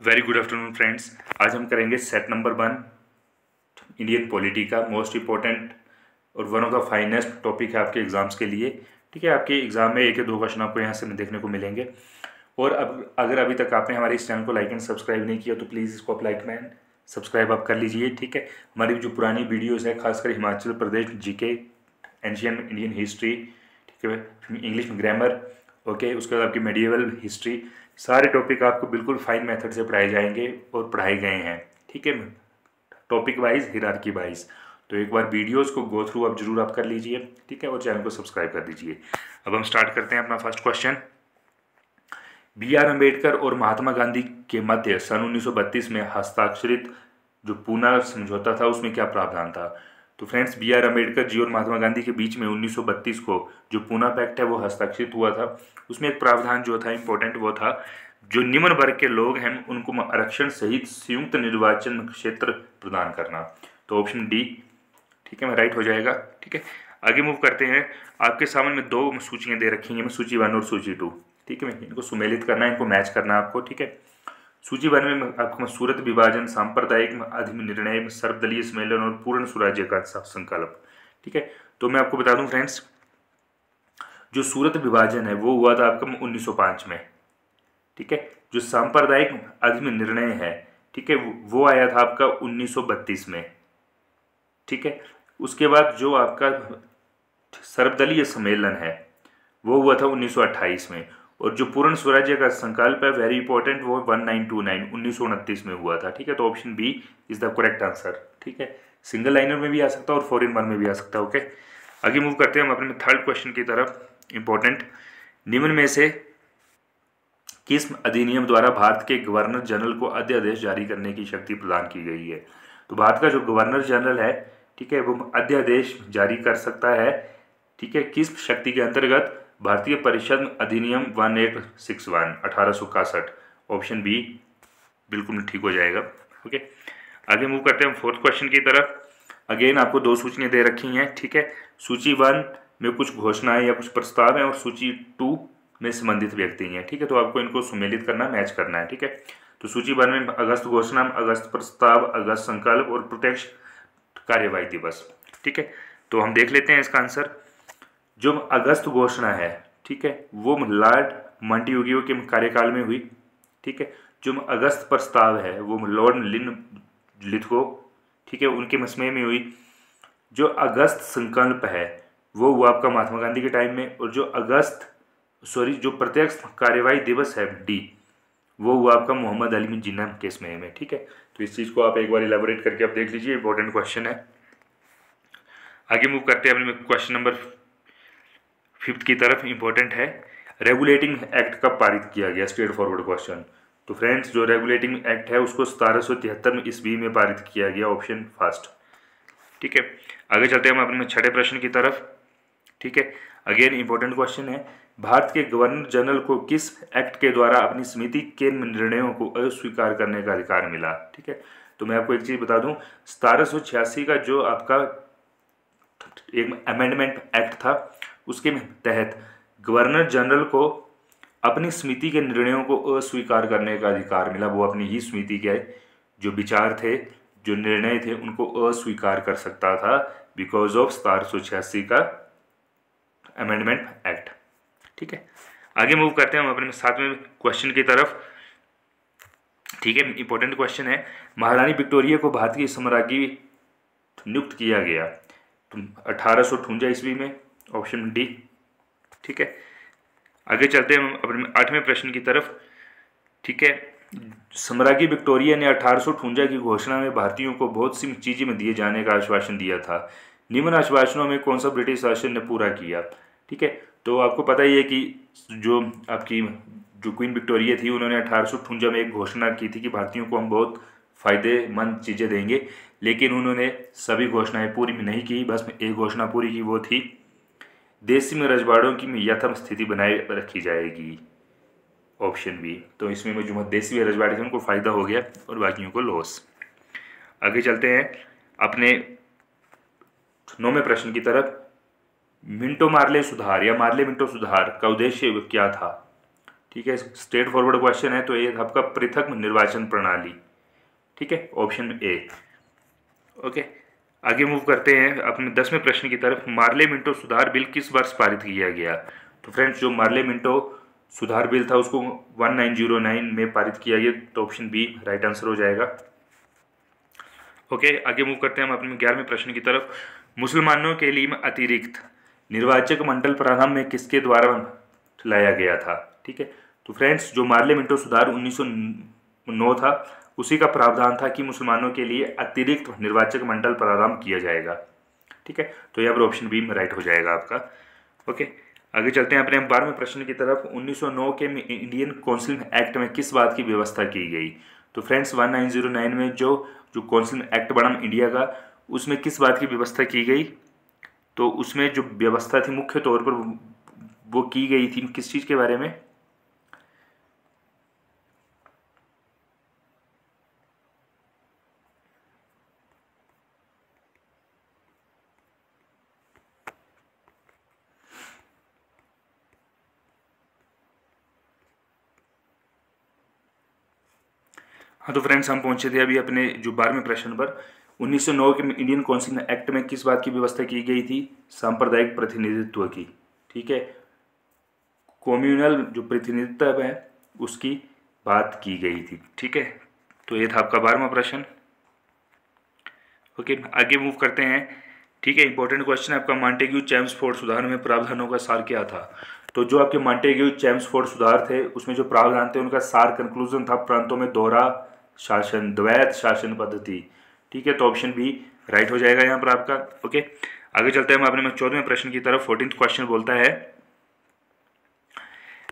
Very good afternoon friends. आज हम करेंगे सेट नंबर 1 इंडियन पॉलिटी का मोस्ट इम्पोर्टेंट और one of the finest topic है आपके एग्जाम्स के लिए। ठीक है, आपके एग्जाम में एक या दो क्वेश्चन आपको यहाँ से देखने को मिलेंगे। और अब अगर अभी तक आपने हमारे इस चैनल को लाइक एंड सब्सक्राइब नहीं किया तो प्लीज़ इसको आप लाइक एंड सब्सक्राइब आप कर लीजिए। ठीक है, हमारी जो पुरानी वीडियोज़ है खासकर Himachal Pradesh GK, ancient Indian history, ठीक है, इंग्लिश में ग्रामर, ओके, उसके बाद आपकी मेडिएवल हिस्ट्री, सारे टॉपिक आपको बिल्कुल फाइन मेथड से पढ़ाए जाएंगे और पढ़ाए गए हैं। ठीक है, टॉपिक वाइज, हिरार्की वाइज। तो एक बार वीडियोस को गो थ्रू आप जरूर आप कर लीजिए। ठीक है, और चैनल को सब्सक्राइब कर दीजिए। अब हम स्टार्ट करते हैं अपना फर्स्ट क्वेश्चन। बी.आर. अम्बेडकर और महात्मा गांधी के मध्य सन 1932 में हस्ताक्षरित जो पूना समझौता था उसमें क्या प्रावधान था? तो फ्रेंड्स, बी.आर. अम्बेडकर जी और महात्मा गांधी के बीच में 1932 को जो पूना पैक्ट है वो हस्ताक्षरित हुआ था। उसमें एक प्रावधान जो था इम्पोर्टेंट, वो था जो निम्न वर्ग के लोग हैं उनको आरक्षण सहित संयुक्त निर्वाचन क्षेत्र प्रदान करना। तो ऑप्शन डी, ठीक है, मैं राइट हो जाएगा। ठीक है, आगे मूव करते हैं। आपके सामने में दो सूचियाँ दे रखी हैं, सूची 1 और सूची 2। ठीक है, इनको सुमेलित करना है, इनको मैच करना है आपको। ठीक है, सूची 1 में आपको सूरत विभाजन, सांप्रदायिक अधिनिर्णय, सर्वदलीय सम्मेलन और पूर्ण स्वराज्य का संकल्प। ठीक है, तो मैं आपको बता दूं फ्रेंड्स, जो सूरत विभाजन है वो हुआ था आपका 1905 में। ठीक है, जो सांप्रदायिक अधिनिर्णय है, ठीक है, वो आया था आपका 1932 में। ठीक है, उसके बाद जो आपका सर्वदलीय सम्मेलन है वो हुआ था 1928 में। और जो पूर्ण स्वराज्य का संकल्प है, वेरी इंपॉर्टेंट, वो 1929 में हुआ था। ठीक है, तो option B is the correct answer. ठीक है, सिंगल लाइनर में भी आ सकता है और 4-in-1 में भी आ सकता है। ओके, आगे मूव करते हैं हम अपने थर्ड क्वेश्चन की तरफ। इंपॉर्टेंट, निम्न में से किस अधिनियम द्वारा भारत के गवर्नर जनरल को अध्यादेश जारी करने की शक्ति प्रदान की गई है? तो भारत का जो गवर्नर जनरल है, ठीक है, वो अध्यादेश जारी कर सकता है। ठीक है, किस शक्ति के अंतर्गत? भारतीय परिषद अधिनियम 1861। ऑप्शन बी बिल्कुल ठीक हो जाएगा। ओके, आगे मूव करते हैं हम फोर्थ क्वेश्चन की तरफ। अगेन आपको दो सूचियाँ दे रखी हैं। ठीक है, सूची 1 में कुछ घोषणाएं या कुछ प्रस्ताव हैं और सूची 2 में संबंधित व्यक्ति हैं। ठीक है, तो आपको इनको सुमेलित करना, मैच करना है। ठीक है, तो सूची 1 में अगस्त घोषणा, अगस्त प्रस्ताव, अगस्त संकल्प और प्रत्यक्ष कार्यवाही दिवस। ठीक है, तो हम देख लेते हैं इसका आंसर। जो अगस्त घोषणा है, ठीक है, वो लॉर्ड मॉन्टेग्यू के कार्यकाल में हुई। ठीक है, जो अगस्त प्रस्ताव है वो लॉर्ड लिथगो, ठीक है, उनके समय में हुई। जो अगस्त संकल्प है वो हुआ आपका महात्मा गांधी के टाइम में। और जो प्रत्यक्ष कार्यवाही दिवस है डी, वो हुआ आपका मोहम्मद अली जिन्ना के समय में। ठीक है, तो इस चीज़ को आप एक बार इलेबोरेट करके आप देख लीजिए, इंपॉर्टेंट क्वेश्चन है। आगे मूव करते हैं अपने क्वेश्चन नंबर 5 की तरफ। इंपॉर्टेंट है, रेगुलेटिंग एक्ट कब पारित किया गया? Straight forward question. तो फ्रेंड्स, जो रेगुलेटिंग एक्ट है उसको 1773 में ईस्वी में पारित किया गया, ऑप्शन फर्स्ट। ठीक है, आगे चलते हैं हम अपने छठे प्रश्न की तरफ। ठीक है, अगेन इंपॉर्टेंट क्वेश्चन है, भारत के गवर्नर जनरल को किस एक्ट के द्वारा अपनी समिति के निर्णयों को अस्वीकार करने का अधिकार मिला? ठीक है, तो मैं आपको एक चीज़ बता दूं, 1786 का जो आपका एक अमेंडमेंट एक्ट था उसके तहत गवर्नर जनरल को अपनी समिति के निर्णयों को अस्वीकार करने का अधिकार मिला। वो अपनी ही समिति के जो विचार थे, जो निर्णय थे, उनको अस्वीकार कर सकता था बिकॉज ऑफ 1786 का अमेंडमेंट एक्ट। ठीक है, आगे मूव करते हैं हम अपने 7वें क्वेश्चन की तरफ। ठीक है, इंपॉर्टेंट क्वेश्चन है, महारानी विक्टोरिया को भारतीय साम्राज्ञी नियुक्त किया गया 1858 ईस्वी में, ऑप्शन डी। ठीक है, आगे चलते हैं हम अपने 8वें प्रश्न की तरफ। ठीक है, साम्राज्ञी विक्टोरिया ने 1858 की घोषणा में भारतीयों को बहुत सी चीज़ें में दिए जाने का आश्वासन दिया था। निम्न आश्वासनों में कौन सा ब्रिटिश शासन ने पूरा किया? ठीक है, तो आपको पता ही है कि जो आपकी जो क्वीन विक्टोरिया थी, उन्होंने 1858 में एक घोषणा की थी कि भारतीयों को हम बहुत फ़ायदेमंद चीज़ें देंगे, लेकिन उन्होंने सभी घोषणाएं पूरी नहीं की। बस एक घोषणा पूरी की, वो थी देश में रजवाड़ों की यथावत स्थिति बनाए रखी जाएगी, ऑप्शन बी। तो इसमें जो देसी व रजवाड़े थे उनको फ़ायदा हो गया और बाकियों को लॉस। आगे चलते हैं अपने 9वें प्रश्न की तरफ। मिंटो मार्ले सुधार या मार्ले मिंटो सुधार का उद्देश्य क्या था? ठीक है, स्ट्रेट फॉरवर्ड क्वेश्चन है, तो ये आपका पृथक निर्वाचन प्रणाली, ठीक है, ऑप्शन ए। ओके, आगे मूव करते हैं अपने 10वें प्रश्न की तरफ। मार्ले मिंटो सुधार बिल किस वर्ष पारित किया गया? तो फ्रेंड्स, जो मार्ले मिंटो सुधार बिल था उसको 1909 में पारित किया गया, तो ऑप्शन बी राइट आंसर हो जाएगा। ओके, आगे मूव करते हैं हम अपने 11वें प्रश्न की तरफ। मुसलमानों के लिए अतिरिक्त निर्वाचक मंडल प्रारंभ में किसके द्वारा लाया गया था? ठीक है, तो फ्रेंड्स, जो मार्ले मिंटो सुधार 1909 था उसी का प्रावधान था कि मुसलमानों के लिए अतिरिक्त निर्वाचक मंडल प्रारंभ किया जाएगा। ठीक है, तो यहाँ पर ऑप्शन बी में राइट हो जाएगा आपका। ओके, आगे चलते हैं अपने 12वें प्रश्न की तरफ। 1909 के इंडियन काउंसिल एक्ट में किस बात की व्यवस्था की गई? तो फ्रेंड्स, 1909 में जो काउंसिल एक्ट बना इंडिया का, उसमें किस बात की व्यवस्था की गई? तो उसमें जो व्यवस्था थी मुख्य तौर पर वो की गई थी किस चीज़ के बारे में? हाँ, तो फ्रेंड्स, हम पहुंचे थे अभी अपने जो 12वें प्रश्न पर। 1909 के इंडियन काउंसिल एक्ट में किस बात की व्यवस्था की गई थी? सांप्रदायिक प्रतिनिधित्व की। ठीक है, कम्युनल जो प्रतिनिधित्व है उसकी बात की गई थी। ठीक है, तो ये था आपका 12वां प्रश्न। ओके, आगे मूव करते हैं। ठीक है, इंपॉर्टेंट क्वेश्चन है आपका। मॉन्टेग्यू चेम्सफोर्ड सुधार में प्रावधानों का सार क्या था? तो जो आपके मॉन्टेग्यू चेम्सफोर्ड सुधार थे उसमें जो प्रावधान थे उनका सार कंक्लूजन था प्रांतों में दोहरा शासन, द्वैत शासन पद्धति। ठीक है, तो ऑप्शन बी राइट हो जाएगा यहाँ पर आपका। ओके, आगे चलते हैं हम अपने 14वें प्रश्न की तरफ। 14th क्वेश्चन बोलता है,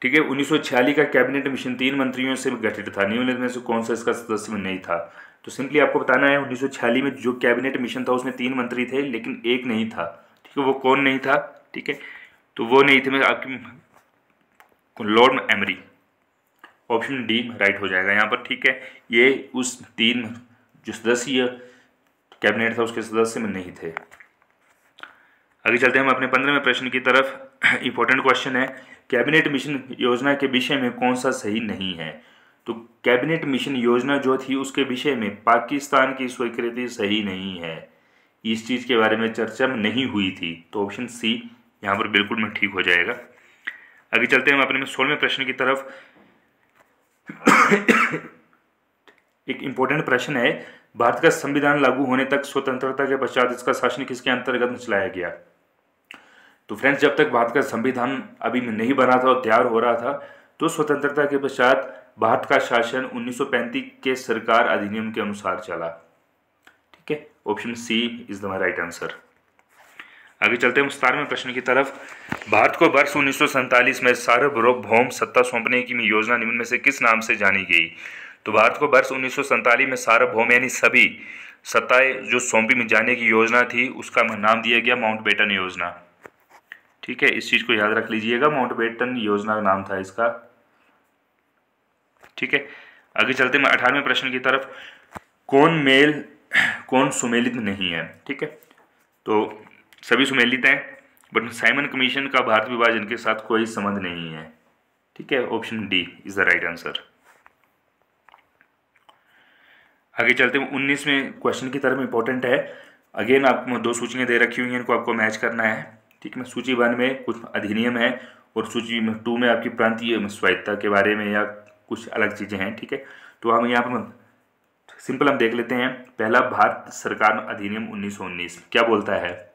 ठीक है, 1946 का कैबिनेट मिशन 3 मंत्रियों से गठित था, निम्नलिखित में से कौन सा इसका सदस्य में नहीं था? तो सिंपली आपको बताना है 1946 में जो कैबिनेट मिशन था उसमें 3 मंत्री थे लेकिन एक नहीं था। ठीक है, वो कौन नहीं था? ठीक है, तो वो नहीं थे मैं आपकी Lord emery. Option D right हो जाएगा यहाँ पर। ठीक है, ये उस 3 जो सदस्यीय कैबिनेट था उसके सदस्य में नहीं थे। आगे चलते हैं हम अपने 15वें प्रश्न की तरफ। इंपॉर्टेंट क्वेश्चन है, कैबिनेट मिशन योजना के विषय में कौन सा सही नहीं है? तो कैबिनेट मिशन योजना जो थी उसके विषय में पाकिस्तान की स्वीकृति सही नहीं है, इस चीज़ के बारे में चर्चा नहीं हुई थी, तो ऑप्शन सी यहाँ पर बिल्कुल में ठीक हो जाएगा। आगे चलते हैं हम अपने 16वें प्रश्न की तरफ। एक इंपॉर्टेंट प्रश्न है, भारत का संविधान लागू होने तक स्वतंत्रता के पश्चात इसका शासन किसके अंतर्गत में चलाया गया? तो फ्रेंड्स, जब तक भारत का संविधान अभी नहीं बना था और तैयार हो रहा था तो स्वतंत्रता के पश्चात भारत का शासन 1935 के सरकार अधिनियम के अनुसार चला। ठीक है, option C is the right answer. आगे चलते हैं 17वें प्रश्न की तरफ। भारत को वर्ष 1947 में सार्वभौम सत्ता सौंपने की योजना निम्न में से किस नाम से जानी गई? तो भारत को वर्ष 1947 में सार्वभौम यानी सभी सत्ताएं जो सौंपी में जाने की योजना थी उसका नाम दिया गया माउंटबेटन योजना। ठीक है, इस चीज को याद रख लीजिएगा, माउंटबेटन योजना का नाम था इसका। ठीक है, आगे चलते हैं 18वें प्रश्न की तरफ। कौन सुमेलित नहीं है? ठीक है, तो सभी सुमेलित हैं बट साइमन कमीशन का भारत विभाजन के साथ कोई संबंध नहीं है। ठीक है, option D is the right answer. आगे चलते हैं 19वें क्वेश्चन की तरफ। इंपॉर्टेंट है, अगेन आपको 2 सूचियाँ दे रखी हुई हैं, इनको आपको मैच करना है। ठीक है, सूची 1 में कुछ अधिनियम है और सूची 2 में आपकी प्रांतीय स्वायत्ता के बारे में या कुछ अलग चीज़ें हैं। ठीक है, तो हम यहाँ पर सिंपल हम देख लेते हैं। पहला, भारत सरकार अधिनियम 1919 क्या बोलता है?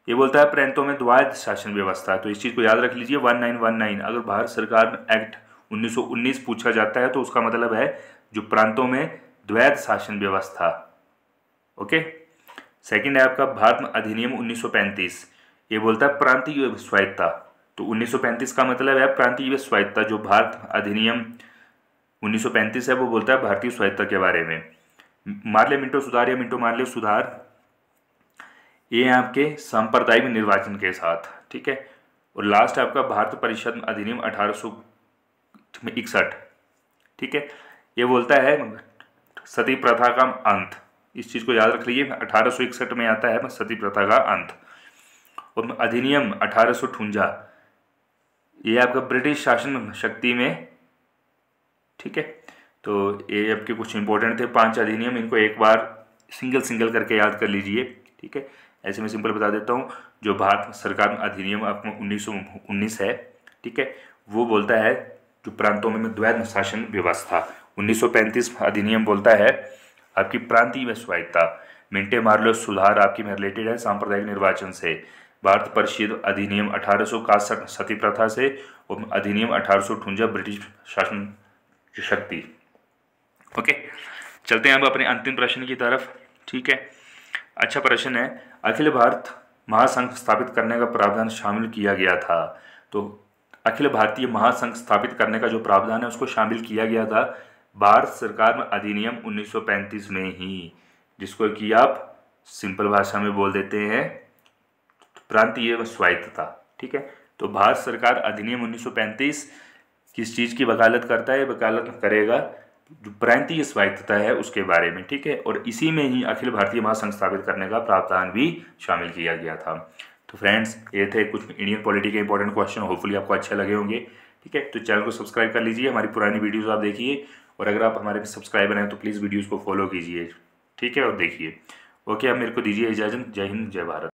ये बोलता है प्रांतों में द्वैत शासन व्यवस्था। तो इस चीज़ को याद रख लीजिए, 1919। अगर भारत सरकार एक्ट 1919 पूछा जाता है तो उसका मतलब है जो प्रांतों में द्वैत शासन व्यवस्था। ओके, सेकंड है आपका भारत अधिनियम 1935। ये बोलता है प्रांतीय स्वायत्ता। तो 1935 का मतलब है प्रांतीय स्वायत्ता। जो भारत अधिनियम 1935 है वो बोलता है भारतीय स्वायत्ता के बारे में। मार्ले मिंटो सुधार या मिंटो मार्ले सुधार, ये आपके सांप्रदायिक निर्वाचन के साथ। ठीक है, और लास्ट आपका भारत परिषद अधिनियम 1861। ठीक है, ये बोलता है सती प्रथा का अंत। इस चीज़ को याद रख लीजिए, 1861 में आता है सती प्रथा का अंत। और अधिनियम 1858 ये आपका ब्रिटिश शासन शक्ति में, ठीक है। तो ये आपके कुछ इंपॉर्टेंट थे 5 अधिनियम, इनको एक बार सिंगल सिंगल करके याद कर लीजिए, ठीक है। ऐसे मैं सिंपल बता देता हूँ। जो भारत सरकार अधिनियम आपको 1919 है, ठीक है, वो बोलता है जो प्रांतों में द्वैध शासन व्यवस्था। 1935 अधिनियम बोलता है आपकी प्रांतीय में स्वायत्ता। मिंटे मार्लो सुधार आपकी में रिलेटेड है सांप्रदायिक निर्वाचन से। भारत परिषद अधिनियम 1861 सती प्रथा से, और अधिनियम 1858 ब्रिटिश शासन की शक्ति। ओके, चलते हैं अब अपने अंतिम प्रश्न की तरफ, ठीक है। अच्छा प्रश्न है, अखिल भारत महासंघ स्थापित करने का प्रावधान शामिल किया गया था। तो अखिल भारतीय महासंघ स्थापित करने का जो प्रावधान है उसको शामिल किया गया था भारत सरकार में अधिनियम 1935 में ही, जिसको कि आप सिंपल भाषा में बोल देते हैं प्रांतीय स्वायत्तता, ठीक है। तो भारत सरकार अधिनियम 1935 किस चीज़ की वकालत करता है? वकालत करेगा जो प्रांतीय स्वायत्तता है उसके बारे में, ठीक है। और इसी में ही अखिल भारतीय महासंघ स्थापित करने का प्रावधान भी शामिल किया गया था। तो फ्रेंड्स, ये थे कुछ इंडियन पॉलिटी के इंपॉर्टेंट क्वेश्चन, होपफुली आपको अच्छे लगे होंगे, ठीक है। तो चैनल को सब्सक्राइब कर लीजिए, हमारी पुरानी वीडियोज़ आप देखिए, और अगर आप हमारे सब्सक्राइबर हैं तो प्लीज़ वीडियोज़ को फॉलो कीजिए, ठीक है, और देखिए। ओके, आप मेरे को दीजिए इजाज़त। जय हिंद, जय भारत।